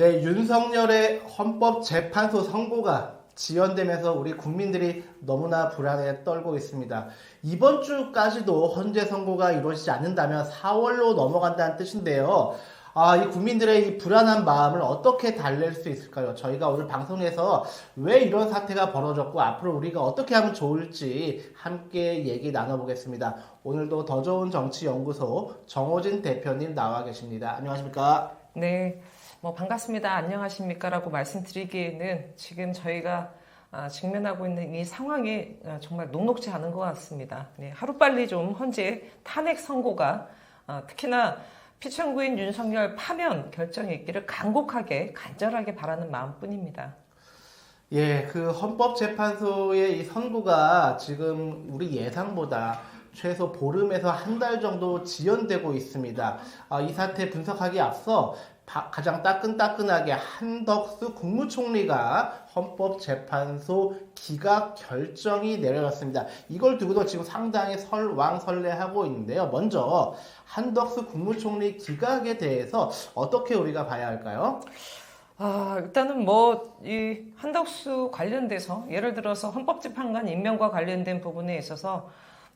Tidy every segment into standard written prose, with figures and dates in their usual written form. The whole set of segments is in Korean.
네, 윤석열의 헌법재판소 선고가 지연되면서 우리 국민들이 너무나 불안에 떨고 있습니다. 이번 주까지도 헌재 선고가 이루어지지 않는다면 4월로 넘어간다는 뜻인데요. 이 국민들의 이 불안한 마음을 어떻게 달랠 수 있을까요? 저희가 오늘 방송에서 왜 이런 사태가 벌어졌고 앞으로 우리가 어떻게 하면 좋을지 함께 얘기 나눠보겠습니다. 오늘도 더 좋은 정치연구소 정호진 대표님 나와 계십니다. 안녕하십니까? 네, 반갑습니다. 안녕하십니까라고 말씀드리기에는 지금 저희가 직면하고 있는 이 상황이 정말 녹록지 않은 것 같습니다. 네, 하루빨리 좀 헌재 탄핵 선고가 특히나 피청구인 윤석열 파면 결정이 있기를 간곡하게 간절하게 바라는 마음뿐입니다. 예, 그 헌법재판소의 이 선고가 지금 우리 예상보다 최소 보름에서 한 달 정도 지연되고 있습니다. 이 사태 분석하기 앞서 가장 따끈따끈하게 한덕수 국무총리가 헌법재판소 기각 결정이 내려졌습니다. 이걸 두고도 지금 상당히 설왕설래하고 있는데요. 먼저 한덕수 국무총리 기각에 대해서 어떻게 우리가 봐야 할까요? 일단은 이 한덕수 관련돼서 예를 들어서 헌법재판관 임명과 관련된 부분에 있어서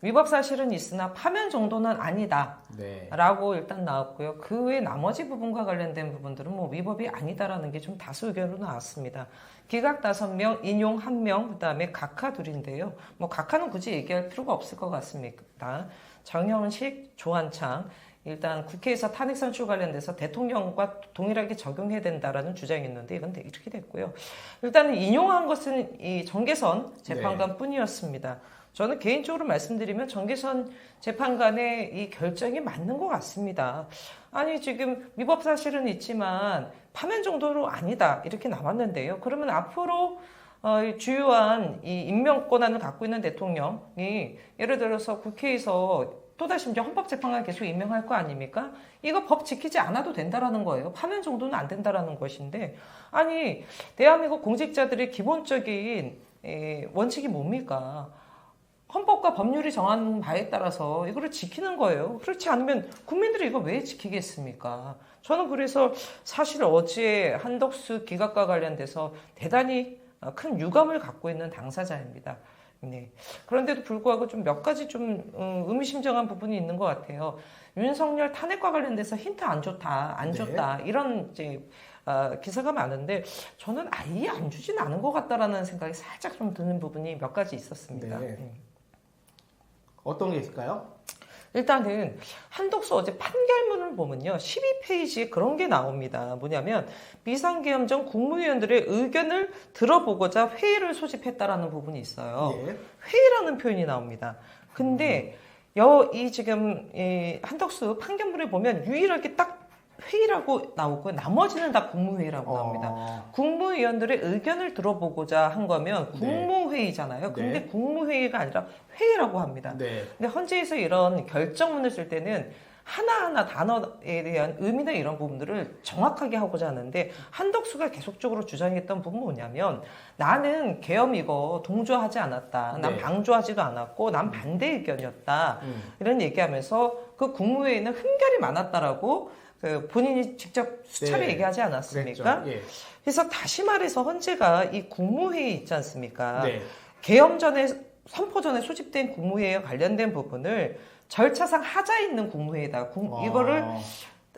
위법 사실은 있으나 파면 정도는 아니다. 네. 라고 일단 나왔고요. 그 외 나머지 부분과 관련된 부분들은 위법이 아니다라는 게 좀 다수 의견으로 나왔습니다. 기각 5명, 인용 1명, 그 다음에 각하 둘인데요. 각하는 굳이 얘기할 필요가 없을 것 같습니다. 정형식, 조한창, 일단 국회에서 탄핵 선출 관련돼서 대통령과 동일하게 적용해야 된다라는 주장이 있는데 이건 이렇게 됐고요. 일단은 인용한 것은 이 정계선 재판관 뿐이었습니다. 저는 개인적으로 말씀드리면 정계선 재판관의 이 결정이 맞는 것 같습니다. 아니 지금 위법 사실은 있지만 파면 정도로 아니다 이렇게 나왔는데요. 그러면 앞으로 주요한 이 임명 권한을 갖고 있는 대통령이 예를 들어서 국회에서 또다시 이제 헌법재판관 계속 임명할 거 아닙니까? 이거 법 지키지 않아도 된다라는 거예요. 파면 정도는 안 된다라는 것인데 아니 대한민국 공직자들의 기본적인 원칙이 뭡니까? 헌법과 법률이 정한 바에 따라서 이거를 지키는 거예요. 그렇지 않으면 국민들이 이거 왜 지키겠습니까? 저는 그래서 사실 어제 한덕수 기각과 관련돼서 대단히 큰 유감을 갖고 있는 당사자입니다. 네. 그런데도 불구하고 좀 몇 가지 좀 의미심장한 부분이 있는 것 같아요. 윤석열 탄핵과 관련돼서 힌트 안 줬다, 안 줬다 이런 이제 기사가 많은데 저는 아예 안 주진 않은 것 같다라는 생각이 살짝 좀 드는 부분이 몇 가지 있었습니다. 네. 어떤 게 있을까요? 일단은 한덕수 어제 판결문을 보면요. 12페이지에 그런 게 나옵니다. 뭐냐면 비상계엄 전 국무위원들의 의견을 들어보고자 회의를 소집했다라는 부분이 있어요. 예. 회의라는 표현이 나옵니다. 근데 이 한덕수 판결문에 보면 유일하게 딱 회의라고 나오고 나머지는 다 국무회의라고 나옵니다. 국무위원들의 의견을 들어보고자 한 거면 국무회의잖아요. 근데 네. 국무회의가 아니라 회의라고 합니다. 네. 근데 헌재에서 이런 결정문을 쓸 때는 하나하나 단어에 대한 의미나 이런 부분들을 정확하게 하고자 하는데 한덕수가 계속적으로 주장했던 부분은 뭐냐면 나는 계엄 이거 동조하지 않았다. 난 방조하지도 않았고 난 반대 의견이었다. 이런 얘기하면서 그 국무회의는 흠결이 많았다라고 본인이 직접 수차례 얘기하지 않았습니까? 예. 그래서 다시 말해서 헌재가 이 국무회의 있지 않습니까? 네. 계엄 전에 선포 전에 소집된 국무회의와 관련된 부분을 절차상 하자 있는 국무회의다. 이거를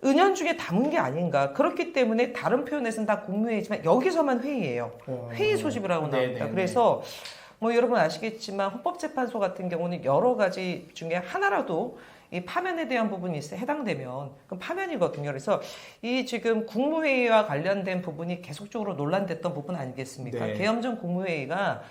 은연중에 담은 게 아닌가. 그렇기 때문에 다른 표현에서는 다 국무회의지만 여기서만 회의예요. 회의 소집을 하고 나옵니다. 그래서 여러분 아시겠지만 헌법재판소 같은 경우는 여러 가지 중에 하나라도 이 파면에 대한 부분이 해당되면 그럼 파면이거든요. 그래서 이 지금 국무회의와 관련된 부분이 계속적으로 논란됐던 부분 아니겠습니까? 네. 계엄 전 국무회의가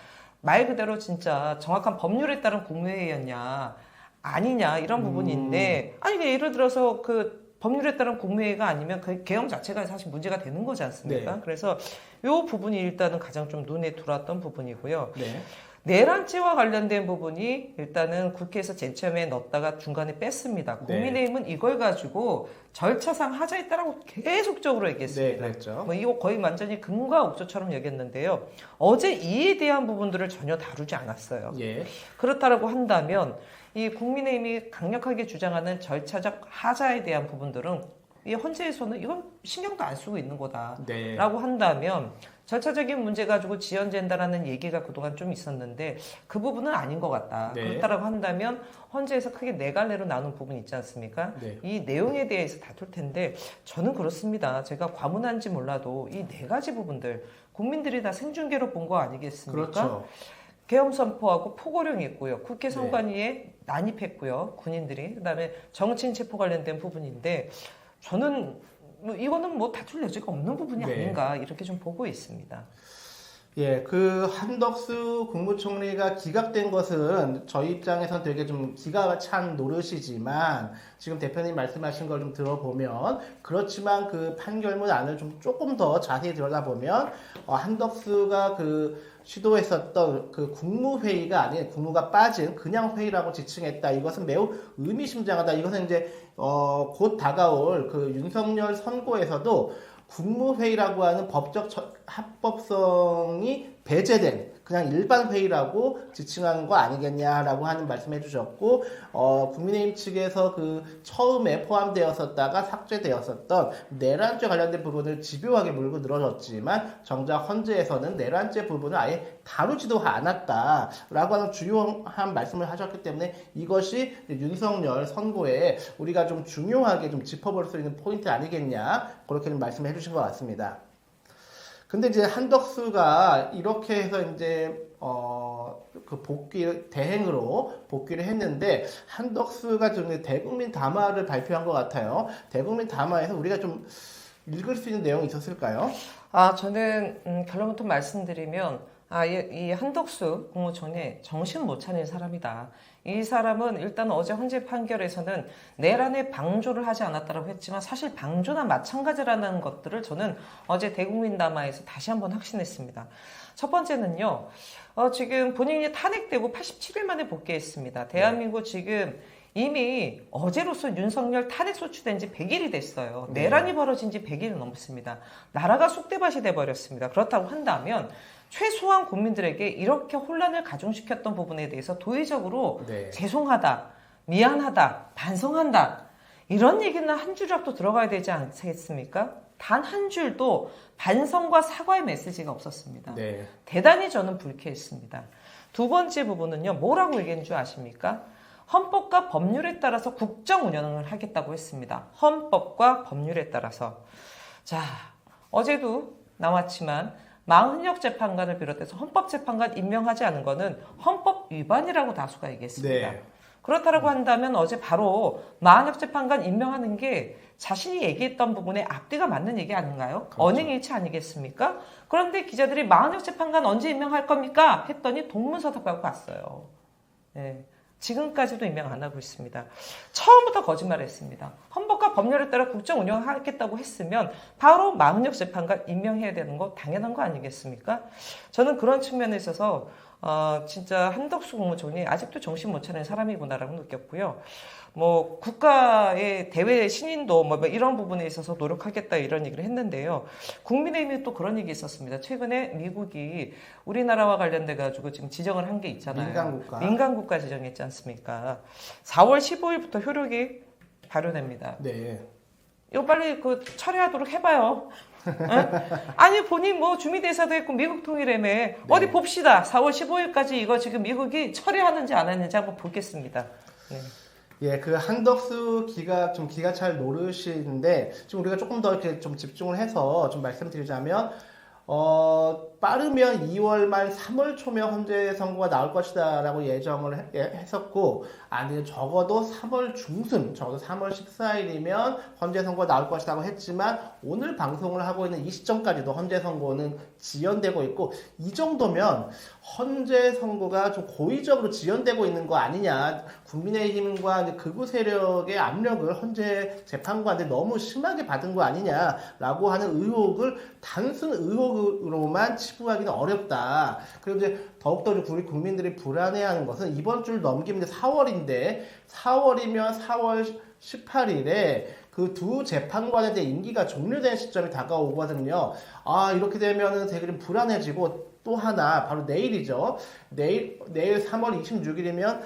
말 그대로 진짜 정확한 법률에 따른 국무회의였냐 아니냐 이런 부분인데 아니 예를 들어서 그 법률에 따른 국무회의가 아니면 그 계엄 자체가 사실 문제가 되는 거지 않습니까? 그래서 이 부분이 일단은 가장 좀 눈에 들어왔던 부분이고요. 내란죄와 관련된 부분이 일단은 국회에서 쟁점에 넣었다가 중간에 뺐습니다. 국민의힘은 이걸 가지고 절차상 하자에 따라고 계속적으로 얘기했습니다. 네, 그랬죠. 이거 거의 완전히 금과 옥조처럼 여겼는데요. 어제 이에 대한 부분들을 전혀 다루지 않았어요. 예. 그렇다고 한다면 이 국민의힘이 강력하게 주장하는 절차적 하자에 대한 부분들은 이 헌재에서는 이건 신경도 안 쓰고 있는 거다라고 네. 한다면 절차적인 문제 가지고 지연된다라는 얘기가 그동안 좀 있었는데 그 부분은 아닌 것 같다. 네. 그렇다라고 한다면 헌재에서 크게 네 갈래로 나눈 부분이 있지 않습니까? 네. 이 내용에 대해서 다툴 텐데 저는 그렇습니다. 제가 과문한지 몰라도 이 네 가지 부분들 국민들이 다 생중계로 본 거 아니겠습니까? 그렇죠. 계엄 선포하고 포고령 있고요. 국회 네. 선관위에 난입했고요. 군인들이. 그다음에 정치인 체포 관련된 부분인데 저는 이거는 뭐 다툴 여지가 없는 부분이 네. 아닌가 이렇게 좀 보고 있습니다. 예, 그 한덕수 국무총리가 기각된 것은 저희 입장에선 되게 좀 기가 찬 노릇이지만 지금 대표님 말씀하신 걸 좀 들어보면 그렇지만 그 판결문 안을 좀 조금 더 자세히 들여다보면 한덕수가 그 시도했었던 그 국무회의가 아닌 국무가 빠진 그냥 회의라고 지칭했다. 이것은 매우 의미심장하다. 이것은 이제 곧 다가올 그 윤석열 선고에서도 국무회의라고 하는 법적 합법성이 배제된 그냥 일반 회의라고 지칭한 거 아니겠냐라고 하는 말씀해 주셨고 국민의힘 측에서 그 처음에 포함되었었다가 삭제되었었던 내란죄 관련된 부분을 집요하게 물고 늘어졌지만 정작 헌재에서는 내란죄 부분을 아예 다루지도 않았다라고 하는 주요한 말씀을 하셨기 때문에 이것이 윤석열 선고에 우리가 좀 중요하게 좀 짚어볼 수 있는 포인트 아니겠냐 그렇게 말씀해 주신 것 같습니다. 근데 이제 한덕수가 이렇게 해서 이제 그 대행으로 복귀를 했는데 한덕수가 좀 대국민 담화를 발표한 것 같아요. 대국민 담화에서 우리가 좀 읽을 수 있는 내용이 있었을까요? 저는 결론부터 말씀드리면 이 한덕수 국무총리 정신 못 차린 사람이다. 이 사람은 일단 어제 헌재 판결에서는 내란에 방조를 하지 않았다고 했지만 사실 방조나 마찬가지라는 것들을 저는 어제 대국민 담화에서 다시 한번 확신했습니다. 첫 번째는요. 지금 본인이 탄핵되고 87일 만에 복귀했습니다. 대한민국 지금 이미 어제로서 윤석열 탄핵 소추된 지 100일이 됐어요. 내란이 벌어진 지 100일이 넘습니다. 나라가 쑥대밭이 돼버렸습니다. 그렇다고 한다면 최소한 국민들에게 이렇게 혼란을 가중시켰던 부분에 대해서 도의적으로 죄송하다, 미안하다, 반성한다 이런 얘기는 한 줄이라도 들어가야 되지 않겠습니까? 단 한 줄도 반성과 사과의 메시지가 없었습니다. 네. 대단히 저는 불쾌했습니다. 두 번째 부분은요. 뭐라고 얘기한 줄 아십니까? 헌법과 법률에 따라서 국정 운영을 하겠다고 했습니다. 헌법과 법률에 따라서. 자, 어제도 나왔지만 마흔역 재판관을 비롯해서 헌법재판관 임명하지 않은 것은 헌법 위반이라고 다수가 얘기했습니다. 네. 그렇다고 한다면 어제 바로 마흔역 재판관 임명하는 게 자신이 얘기했던 부분에 앞뒤가 맞는 얘기 아닌가요? 그렇죠. 언행일치 아니겠습니까? 그런데 기자들이 마흔역 재판관 언제 임명할 겁니까? 했더니 동문서답 갖고 갔어요. 네. 지금까지도 임명 안 하고 있습니다. 처음부터 거짓말했습니다. 헌법과 법률에 따라 국정 운영하겠다고 했으면 바로 마흔역 재판관 임명해야 되는 거 당연한 거 아니겠습니까? 저는 그런 측면에 있어서 진짜 한덕수 국무총리 아직도 정신 못 차리는 사람이구나라고 느꼈고요. 뭐 국가의 대외 신인도 뭐 이런 부분에 있어서 노력하겠다 이런 얘기를 했는데요. 국민의힘이 또 그런 얘기 있었습니다. 최근에 미국이 우리나라와 관련돼 가지고 지금 지정을 한 게 있잖아요. 민간국가 지정했지 않습니까? 4월 15일부터 효력이 발효됩니다. 네. 이거 빨리 철회하도록 해봐요. 아니 본인 뭐 주미대사도 했고 미국 통일에매 어디 봅시다. 4월 15일까지 이거 지금 미국이 철회하는지 안 하는지 한번 보겠습니다. 네. 예, 그 한덕수 기가 찰 노릇인데 지금 우리가 조금 더 이렇게 좀 집중을 해서 좀 말씀드리자면 빠르면 2월 말 3월 초면 헌재 선고가 나올 것이다라고 예정을 했었고 아니 적어도 3월 중순, 적어도 3월 14일이면 헌재 선고가 나올 것이라고 했지만 오늘 방송을 하고 있는 이 시점까지도 헌재 선고는 지연되고 있고 이 정도면 헌재 선고가 좀 고의적으로 지연되고 있는 거 아니냐. 국민의힘과 극우 세력의 압력을 헌재 재판관한테 너무 심하게 받은 거 아니냐라고 하는 의혹을 단순 의혹으로만 치부하기는 어렵다. 그리고 이제 더욱더 우리 국민들이 불안해하는 것은 이번 주를 넘기면 이제 4월인데 4월이면 4월 18일에 그 두 재판관에 대해 임기가 종료된 시점이 다가오거든요. 이렇게 되면은 되게 좀 불안해지고 또 하나 바로 내일이죠. 내일 3월 26일이면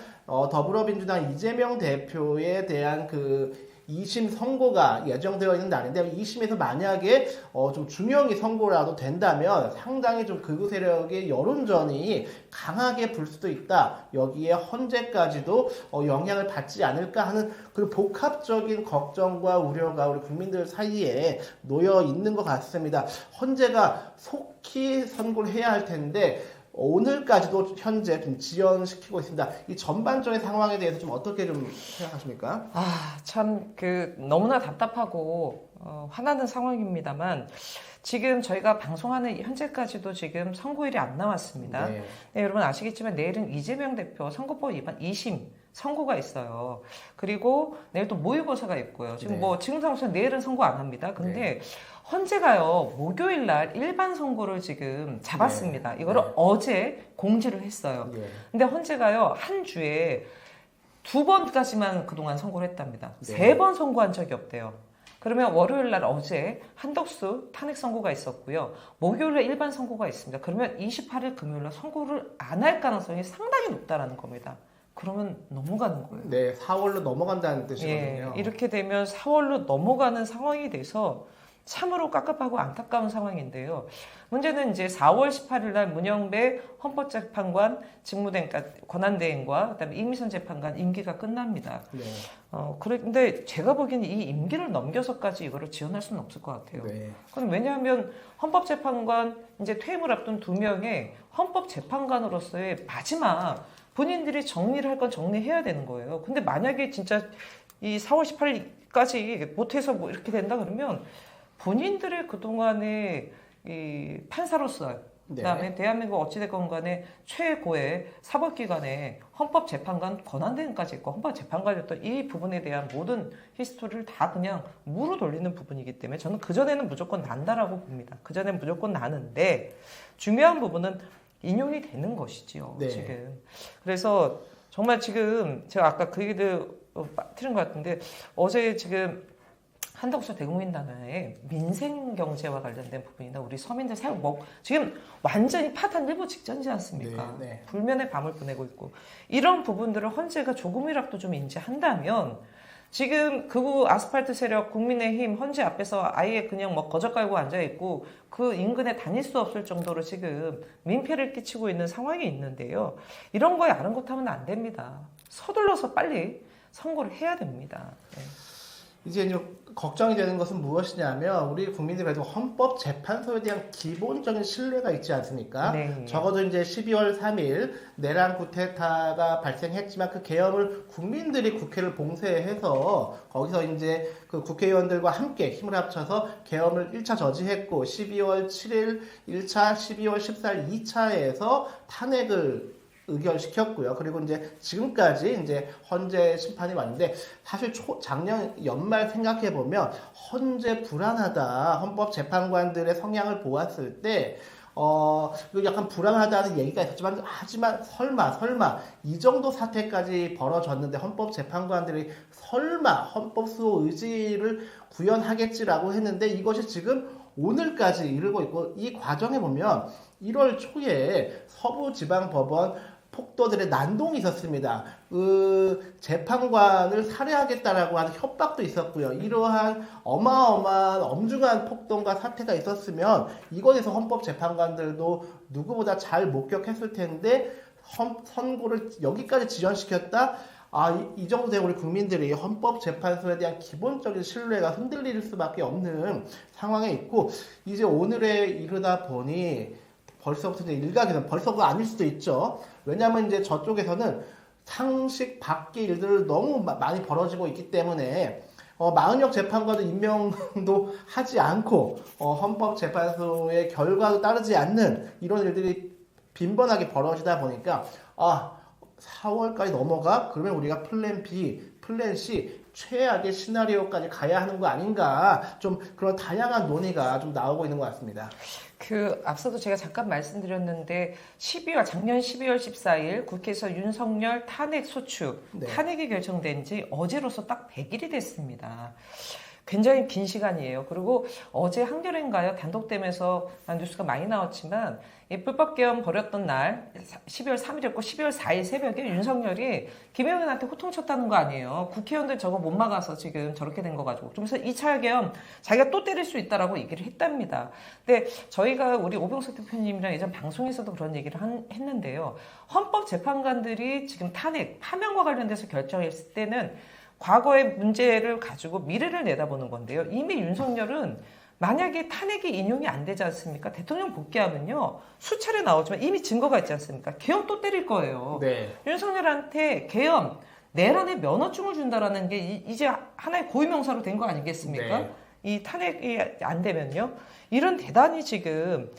더불어민주당 이재명 대표에 대한 그 2심 선고가 예정되어 있는 날인데 2심에서 만약에 좀 중형이 선고라도 된다면 상당히 좀 극우 세력의 여론전이 강하게 불 수도 있다. 여기에 헌재까지도 영향을 받지 않을까 하는 그 복합적인 걱정과 우려가 우리 국민들 사이에 놓여 있는 것 같습니다. 헌재가 속히 선고를 해야 할 텐데 오늘까지도 현재 좀 지연시키고 있습니다. 이 전반적인 상황에 대해서 좀 어떻게 좀 생각하십니까? 참 너무나 답답하고 화나는 상황입니다만 지금 저희가 방송하는 현재까지도 지금 선고일이 안 나왔습니다. 네. 네, 여러분 아시겠지만 내일은 이재명 대표 선거법 위반 2심 선고가 있어요. 그리고 내일 또 모의고사가 있고요. 지금 네. 지금 상황에서 내일은 선고 안 합니다. 근데 헌재가요 목요일 날 일반 선고를 지금 잡았습니다. 이거를 네. 어제 공지를 했어요. 네. 근데 헌재가요 한 주에 2번까지만 그동안 선고를 했답니다. 네. 3번 선고한 적이 없대요. 그러면 월요일 날 어제 한덕수 탄핵 선고가 있었고요. 목요일 날 일반 선고가 있습니다. 그러면 28일 금요일 날 선고를 안 할 가능성이 상당히 높다라는 겁니다. 그러면 넘어가는 거예요. 네, 4월로 넘어간다는 뜻이거든요. 이렇게 되면 4월로 넘어가는 상황이 돼서 참으로 깝깝하고 안타까운 상황인데요. 문제는 이제 4월 18일 날 문영배 헌법재판관 직무대행, 권한대행과 그다음에 이미선 재판관 임기가 끝납니다. 네. 그런데 제가 보기에는 이 임기를 넘겨서까지 이거를 지원할 수는 없을 것 같아요. 네. 그건 왜냐하면 헌법재판관 이제 퇴임을 앞둔 2명의 헌법재판관으로서의 마지막 본인들이 정리를 할 건 정리해야 되는 거예요. 근데 만약에 진짜 이 4월 18일까지 못해서 뭐 이렇게 된다 그러면 본인들의 그동안의 이 판사로서 그다음에 대한민국 어찌됐건 간에 최고의 사법기관의 헌법재판관 권한대행까지 있고 헌법재판관이었던 이 부분에 대한 모든 히스토리를 다 그냥 무로 돌리는 부분이기 때문에 저는 그전에는 무조건 난다라고 봅니다. 그전에는 무조건 나는데 중요한 부분은 인용이 되는 것이지요. 네. 지금. 그래서 정말 지금 제가 아까 그 얘기도 빠뜨린 것 같은데 어제 지금 한덕수 대국민당의 민생 경제와 관련된 부분이나 우리 서민들 살고 지금 완전히 파탄 일보 직전이지 않습니까? 네, 네. 불면의 밤을 보내고 있고 이런 부분들을 헌재가 조금이라도 좀 인지한다면 지금 극우 아스팔트 세력 국민의힘 헌재 앞에서 아예 그냥 뭐 거적 깔고 앉아 있고 그 인근에 다닐 수 없을 정도로 지금 민폐를 끼치고 있는 상황이 있는데요. 이런 거에 아랑곳하면 안 됩니다. 서둘러서 빨리 선고를 해야 됩니다. 네. 이제 걱정이 되는 것은 무엇이냐면 우리 국민들이 그래도 헌법재판소에 대한 기본적인 신뢰가 있지 않습니까? 네. 적어도 이제 12월 3일 내란 쿠데타가 발생했지만 그 계엄을 국민들이 국회를 봉쇄해서 거기서 이제 그 국회의원들과 함께 힘을 합쳐서 계엄을 1차 저지했고 12월 7일 1차, 12월 14일 2차에서 탄핵을 의결시켰고요. 그리고 이제 지금까지 이제 헌재 심판이 왔는데 사실 작년 연말 생각해 보면 헌재 불안하다. 헌법재판관들의 성향을 보았을 때 약간 불안하다는 얘기가 있었지만 하지만 설마 이 정도 사태까지 벌어졌는데 헌법재판관들이 설마 헌법수호 의지를 구현하겠지라고 했는데 이것이 지금 오늘까지 이르고 있고 이 과정에 보면 1월 초에 서부지방법원 폭도들의 난동이 있었습니다. 그 재판관을 살해하겠다라고 하는 협박도 있었고요. 이러한 어마어마한 엄중한 폭동과 사태가 있었으면 이것에서 헌법재판관들도 누구보다 잘 목격했을 텐데 선고를 여기까지 지연시켰다? 이 정도 되면 우리 국민들이 헌법재판소에 대한 기본적인 신뢰가 흔들릴 수밖에 없는 상황에 있고 이제 오늘에 이르다 보니 벌써부터 이제 일각에서는 벌써 그거 아닐 수도 있죠. 왜냐하면 이제 저쪽에서는 상식 밖의 일들을 너무 많이 벌어지고 있기 때문에 마은혁 재판관도 임명도 하지 않고 헌법재판소의 결과도 따르지 않는 이런 일들이 빈번하게 벌어지다 보니까 4월까지 넘어가? 그러면 우리가 플랜 B, 플랜 C, 최악의 시나리오까지 가야 하는 거 아닌가? 좀 그런 다양한 논의가 좀 나오고 있는 것 같습니다. 앞서도 제가 잠깐 말씀드렸는데 작년 12월 14일 국회에서 윤석열 탄핵 소추, 네. 탄핵이 결정된 지 어제로서 딱 100일이 됐습니다. 굉장히 긴 시간이에요. 그리고 어제 한겨레인가요? 단독되면서 뉴스가 많이 나왔지만 이 불법 계엄 벌였던 날 12월 3일이었고 12월 4일 새벽에 윤석열이 김영현한테 호통쳤다는 거 아니에요. 국회의원들 저거 못 막아서 지금 저렇게 된 거 가지고. 그러면서 2차 계엄 자기가 또 때릴 수 있다라고 얘기를 했답니다. 근데 저희가 우리 오병석 대표님이랑 예전 방송에서도 그런 얘기를 했는데요. 헌법재판관들이 지금 탄핵, 파면과 관련돼서 결정했을 때는 과거의 문제를 가지고 미래를 내다보는 건데요. 이미 윤석열은 만약에 탄핵이 인용이 안 되지 않습니까? 대통령 복귀하면요. 수차례 나오지만 이미 증거가 있지 않습니까? 계엄 또 때릴 거예요. 네. 윤석열한테 계엄, 내란에 면허증을 준다라는 게 이제 하나의 고유명사로 된 거 아니겠습니까? 네. 이 탄핵이 안 되면요. 이런 대단히 지금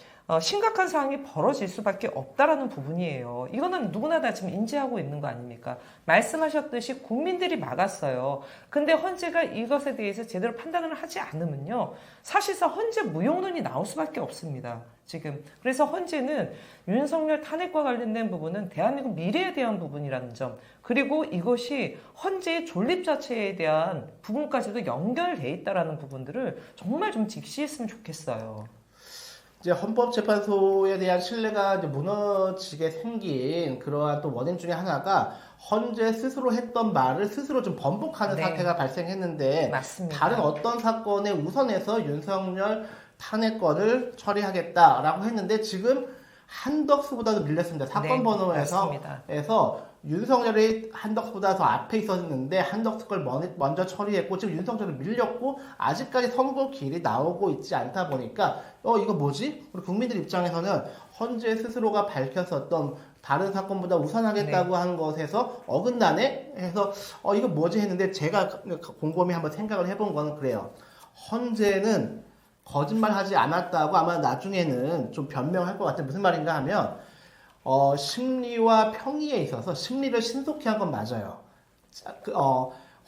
심각한 상황이 벌어질 수밖에 없다라는 부분이에요. 이거는 누구나 다 지금 인지하고 있는 거 아닙니까? 말씀하셨듯이 국민들이 막았어요. 근데 헌재가 이것에 대해서 제대로 판단을 하지 않으면요. 사실상 헌재 무용론이 나올 수밖에 없습니다. 지금. 그래서 헌재는 윤석열 탄핵과 관련된 부분은 대한민국 미래에 대한 부분이라는 점, 그리고 이것이 헌재의 존립 자체에 대한 부분까지도 연결돼 있다라는 부분들을 정말 좀 직시했으면 좋겠어요. 이제 헌법재판소에 대한 신뢰가 이제 무너지게 생긴 그러한 또 원인 중에 하나가 헌재 스스로 했던 말을 스스로 좀 번복하는 네. 사태가 발생했는데 맞습니다. 다른 어떤 사건에 우선해서 윤석열 탄핵권을 처리하겠다라고 했는데 지금 한덕수보다도 밀렸습니다. 사건 네, 번호에서 맞습니다. 윤석열이 한덕수보다 더 앞에 있었는데 한덕수 걸 먼저 처리했고 지금 윤석열이 밀렸고 아직까지 선고 길이 나오고 있지 않다 보니까 이거 뭐지? 우리 국민들 입장에서는 헌재 스스로가 밝혔었던 다른 사건보다 우선하겠다고 한 것에서 어긋나네? 해서 이거 뭐지 했는데 제가 곰곰이 한번 생각을 해본 거는 그래요. 헌재는 거짓말하지 않았다고 아마 나중에는 좀 변명할 것 같아요. 무슨 말인가 하면 심리와 평의에 있어서 심리를 신속히 한 건 맞아요.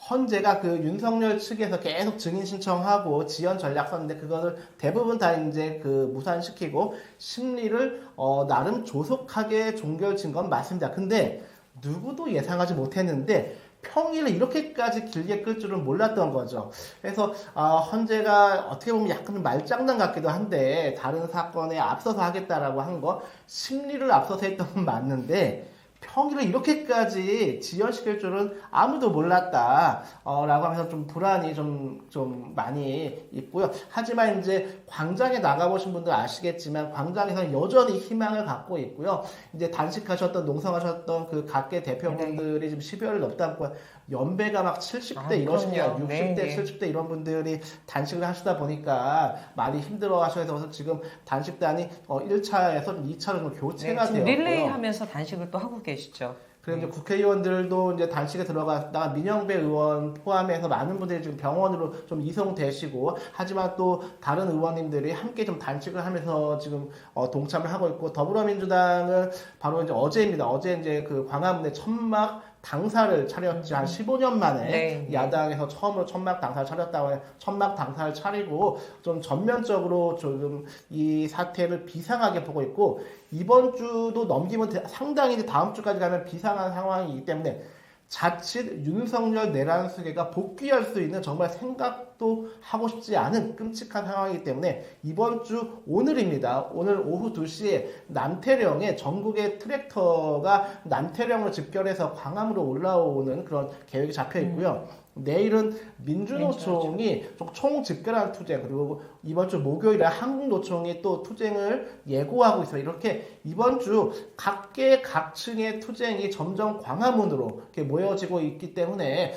헌재가 그 윤석열 측에서 계속 증인 신청하고 지연 전략 썼는데 그거를 대부분 다 이제 그 무산시키고 심리를 나름 조속하게 종결진 건 맞습니다. 근데 누구도 예상하지 못했는데 평일을 이렇게까지 길게 끌 줄은 몰랐던 거죠. 그래서 헌재가 어떻게 보면 약간 말장난 같기도 한데 다른 사건에 앞서서 하겠다라고 한 거 심리를 앞서서 했던 건 맞는데 평일을 이렇게까지 지연시킬 줄은 아무도 몰랐다 라고 하면서 좀 불안이 좀 많이 있고요. 하지만 이제 광장에 나가보신 분들 아시겠지만 광장에서는 여전히 희망을 갖고 있고요. 이제 단식하셨던 농성하셨던 그 각계 대표분들이 지금 12월을 넘다 연배가 막 70대 이러시냐, 60대, 네. 70대 이런 분들이 단식을 하시다 보니까 많이 힘들어 하셔서 지금 단식단이 1차에서 2차로 좀 교체가 지금 되었고요. 릴레이 하면서 단식을 또 하고 계시죠. 그리고 이제 국회의원들도 이제 단식에 들어갔다가 민영배 의원 포함해서 많은 분들이 지금 병원으로 좀 이송되시고 하지만 또 다른 의원님들이 함께 좀 단식을 하면서 지금 동참을 하고 있고 더불어민주당은 바로 이제 어제입니다. 어제 이제 그 광화문에 천막 당사를 차렸지 한 15년 만에 네. 야당에서 처음으로 천막 당사를 차렸다고 해 천막 당사를 차리고 좀 전면적으로 조금 이 사태를 비상하게 보고 있고 이번 주도 넘기면 상당히 이제 다음 주까지 가면 비상한 상황이기 때문에 자칫 윤석열 내란 수계가 복귀할 수 있는 정말 생각도 하고 싶지 않은 끔찍한 상황이기 때문에 이번 주 오늘입니다. 오늘 오후 2시에 남태령에 전국의 트랙터가 남태령을 집결해서 광화문으로 올라오는 그런 계획이 잡혀 있고요. 내일은 민주노총이 총 집결한 투쟁 그리고 이번 주 목요일에 한국노총이 또 투쟁을 예고하고 있어요. 이렇게 이번 주 각계 각층의 투쟁이 점점 광화문으로 이렇게 모여지고 있기 때문에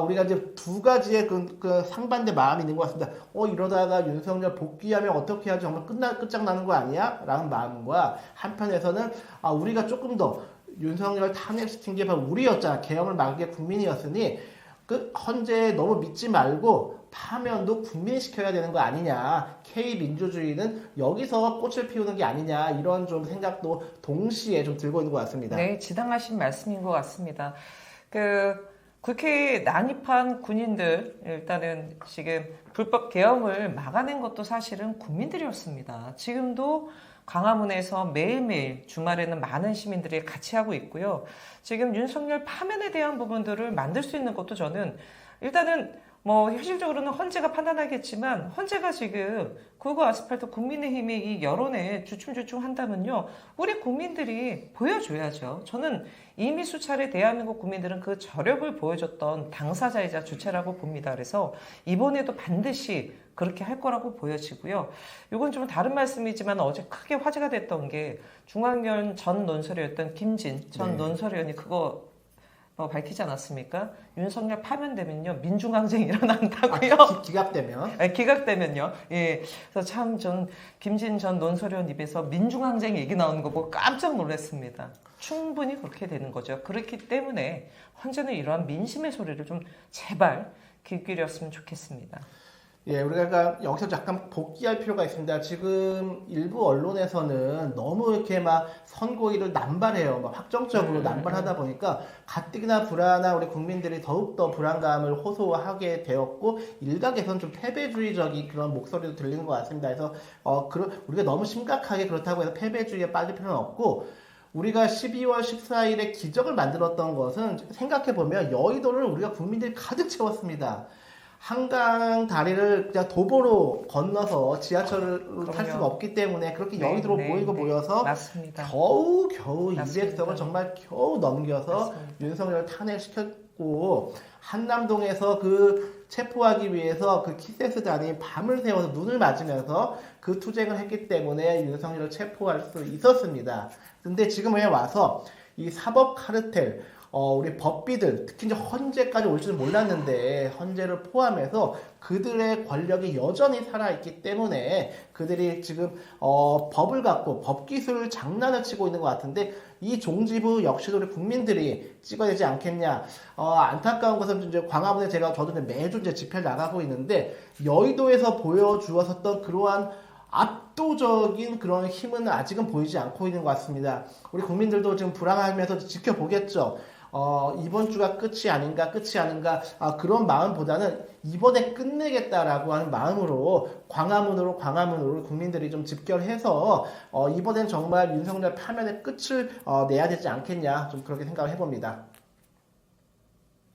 우리가 이제 두 가지의 그 상반대 마음이 있는 것 같습니다. 이러다가 윤석열 복귀하면 어떻게 하지 정말 끝장나는 거 아니야? 라는 마음과 한편에서는 우리가 조금 더 윤석열 탄핵시킨 게 바로 우리였잖아. 계엄을 막을 게 국민이었으니 그 헌재에 너무 믿지 말고 파면도 국민시켜야 되는 거 아니냐. K민주주의는 여기서 꽃을 피우는 게 아니냐. 이런 좀 생각도 동시에 좀 들고 있는 것 같습니다. 네, 지당하신 말씀인 것 같습니다. 국회에 난입한 군인들 일단은 지금 불법 계엄을 막아낸 것도 사실은 국민들이었습니다. 지금도 광화문에서 매일매일 주말에는 많은 시민들이 같이 하고 있고요. 지금 윤석열 파면에 대한 부분들을 만들 수 있는 것도 저는 일단은 뭐 현실적으로는 헌재가 판단하겠지만 헌재가 지금 구거 아스팔트 국민의힘의 이 여론에 주춤주춤 한다면요. 우리 국민들이 보여줘야죠. 저는 이미 수차례 대한민국 국민들은 그 저력을 보여줬던 당사자이자 주체라고 봅니다. 그래서 이번에도 반드시 그렇게 할 거라고 보여지고요. 이건 좀 다른 말씀이지만 어제 크게 화제가 됐던 게 중앙위원 전 논설위였던 김진 전 논설위원이 그거 밝히지 않았습니까? 윤석열 파면되면요 민중항쟁이 일어난다고요. 기각되면. 아니, 기각되면요. 예, 그래서 참 전 김진 전 논설위원 입에서 민중항쟁 얘기 나오는 거 보고 깜짝 놀랐습니다. 충분히 그렇게 되는 거죠. 그렇기 때문에 헌재는 이러한 민심의 소리를 좀 제발 귀 기울였으면 좋겠습니다. 예, 우리가 여기서 잠깐 복귀할 필요가 있습니다. 지금 일부 언론에서는 너무 이렇게 막 선고일을 남발해요. 막 확정적으로 남발하다 보니까 가뜩이나 불안한 우리 국민들이 더욱더 불안감을 호소하게 되었고, 일각에서는 좀 패배주의적인 그런 목소리도 들리는 것 같습니다. 그래서, 우리가 너무 심각하게 그렇다고 해서 패배주의에 빠질 필요는 없고, 우리가 12월 14일에 기적을 만들었던 것은 생각해보면 여의도를 우리가 국민들이 가득 채웠습니다. 한강 다리를 그냥 도보로 건너서 지하철을 탈 수가 없기 때문에 그렇게 여의도로 모여서 맞습니다. 겨우 200석을 맞습니다. 정말 겨우 넘겨서 맞습니다. 윤석열을 탄핵시켰고, 한남동에서 그 체포하기 위해서 그 키세스단이 밤을 새워서 눈을 맞으면서 그 투쟁을 했기 때문에 윤석열을 체포할 수 있었습니다. 근데 지금에 와서 이 사법 카르텔, 우리 법비들, 특히 이제 헌재까지 올 줄은 몰랐는데, 헌재를 포함해서 그들의 권력이 여전히 살아있기 때문에 그들이 지금, 법을 갖고 법기술 장난을 치고 있는 것 같은데, 이 종지부 역시도 우리 국민들이 찍어야 되지 않겠냐. 안타까운 것은 이제 광화문에 저도 이제 매주 이제 집회를 나가고 있는데, 여의도에서 보여주었었던 그러한 압도적인 그런 힘은 아직은 보이지 않고 있는 것 같습니다. 우리 국민들도 지금 불안하면서 지켜보겠죠. 이번 주가 끝이 아닌가, 그런 마음보다는 이번에 끝내겠다라고 하는 마음으로 광화문으로 국민들이 좀 집결해서, 이번엔 정말 윤석열 파면의 끝을 내야 되지 않겠냐, 좀 그렇게 생각을 해봅니다.